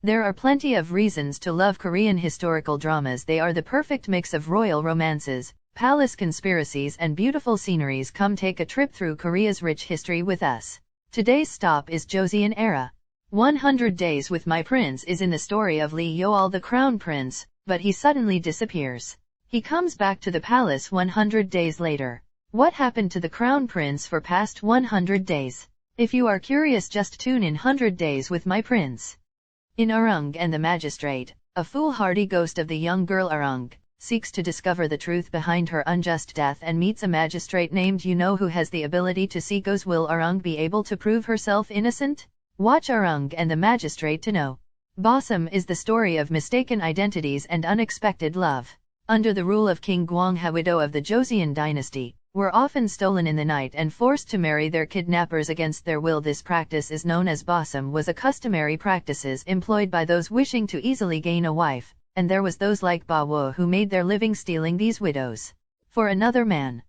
There are plenty of reasons to love Korean historical dramas. They are the perfect mix of royal romances, palace conspiracies and beautiful sceneries. Come take a trip through Korea's rich history with us. Today's stop is Joseon-era. 100 Days with My Prince is in the story of Lee Yoal, the crown prince, but he suddenly disappears. He comes back to the palace 100 days later. What happened to the crown prince for past 100 days? If you are curious, just tune in 100 Days with My Prince. In Arung and the Magistrate, a foolhardy ghost of the young girl Arung seeks to discover the truth behind her unjust death and meets a magistrate named Yuno who has the ability to see ghosts. Will Arung be able to prove herself innocent? Watch Arung and the Magistrate to know. Bosom is the story of mistaken identities and unexpected love. Under the rule of King Gwangha, widow of the Joseon Dynasty, were often stolen in the night and forced to marry their kidnappers against their will. This practice is known as bosom, was a customary practices employed by those wishing to easily gain a wife, and there was those like Ba Wo who made their living stealing these widows for another man.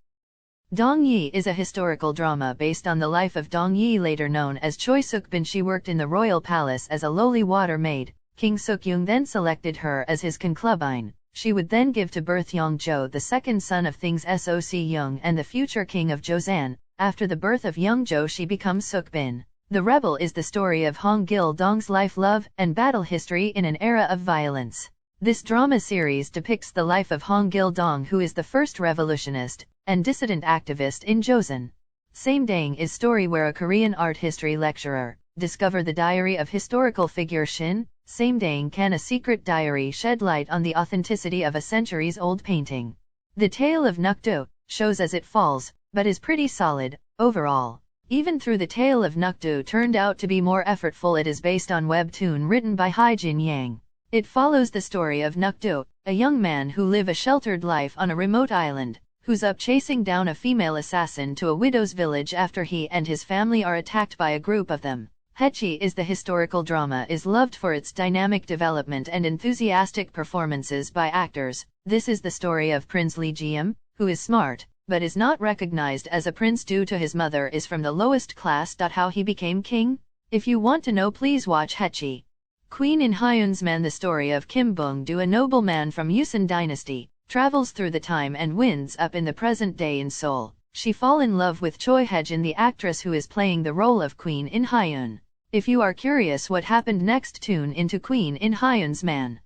Dong Yi is a historical drama based on the life of Dong Yi, later known as Choi Suk-bin. She worked in the royal palace as a lowly water maid. King Suk-yung then selected her as his concubine. She would then give to birth Yongjo, the second son of Things Soc-young and the future king of Joseon. After the birth of Yongjo, she becomes Suk-bin. The Rebel is the story of Hong Gil-dong's life, love, and battle history in an era of violence. This drama series depicts the life of Hong Gil-dong, who is the first revolutionist and dissident activist in Joseon. Samdaeng is story where a Korean art history lecturer discover the diary of historical figure Shin Samdaeng can, a secret diary, shed light on the authenticity of a centuries-old painting. The Tale of Nukdo shows as it falls, but is pretty solid overall. Even through the Tale of Nukdo turned out to be more effortful. It is based on webtoon written by Hae-jin Yang. It follows the story of Nukdo, a young man who live a sheltered life on a remote island, who's up chasing down a female assassin to a widow's village after he and his family are attacked by a group of them. Haechi is the historical drama is loved for its dynamic development and enthusiastic performances by actors. This is the story of Prince Lee Ji-im, who is smart, but is not recognized as a prince due to his mother is from the lowest class. How he became king? If you want to know, please watch Haechi. Queen in Hyun's Man, the story of Kim Bung-do, a nobleman from Joseon Dynasty, travels through the time and winds up in the present day in Seoul. She fall in love with Choi Hae-jin, the actress who is playing the role of Queen in Hyun. If you are curious what happened next, tune into Queen in Hyun's Man.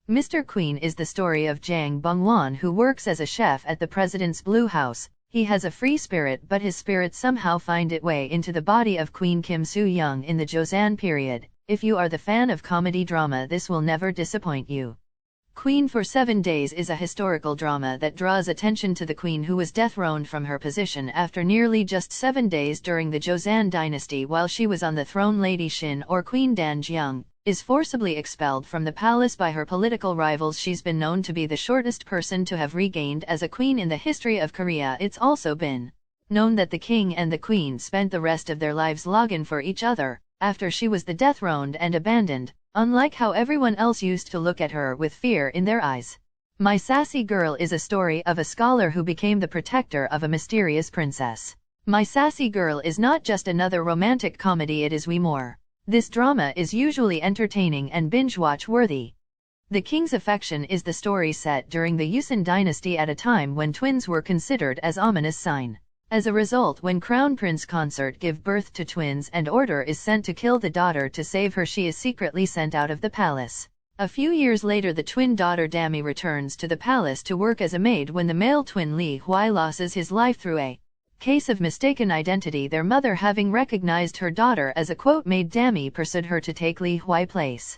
Mr. Queen is the story of Jang Bong-won, who works as a chef at the president's Blue House. He has a free spirit, but his spirit somehow find its way into the body of Queen Kim Soo-young in the Joseon period. If you are the fan of comedy drama, this will never disappoint you. Queen for 7 Days is a historical drama that draws attention to the queen who was dethroned from her position after nearly just 7 days during the Joseon Dynasty while she was on the throne. Lady Shin, or Queen Dan-jeong, is forcibly expelled from the palace by her political rivals. She's been known to be the shortest person to have regained as a queen in the history of Korea. It's also been known that the king and the queen spent the rest of their lives longing for each other after she was the dethroned and abandoned, unlike how everyone else used to look at her with fear in their eyes. My Sassy Girl is a story of a scholar who became the protector of a mysterious princess. My Sassy Girl is not just another romantic comedy, it is way more. This drama is usually entertaining and binge-watch worthy. The King's Affection is the story set during the Joseon Dynasty at a time when twins were considered as ominous sign. As a result, when Crown Prince Consort give birth to twins and order is sent to kill the daughter to save her, she is secretly sent out of the palace. A few years later, the twin daughter Dami returns to the palace to work as a maid when the male twin Lee Hwai loses his life through a case of mistaken identity, their mother having recognized her daughter as a quote maid. Dami pursued her to take Lee Hwai place.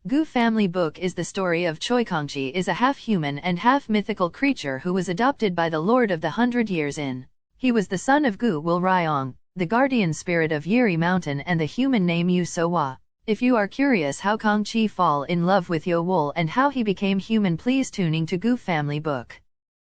Gu Family Book is the story of Choi Kongchi, is a half-human and half-mythical creature who was adopted by the Lord of the 100 Years Inn. He was the son of Gu Will Ryong, the guardian spirit of Yeri Mountain, and the human name Yu So-wa. If you are curious how Kong-chi fall in love with Yo Wol and how he became human, please tuning to Gu Family Book.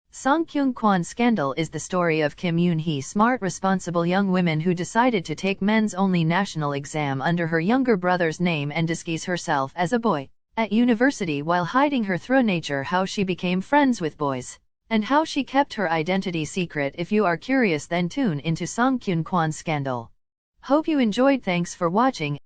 Song Kyung-kwan Scandal is the story of Kim Yoon-hee, smart responsible young woman who decided to take men's only national exam under her younger brother's name and disguise herself as a boy at university while hiding her true nature, how she became friends with boys, and how she kept her identity secret. If you are curious, then tune into Song Kyung-kwan Scandal. Hope you enjoyed. Thanks for watching.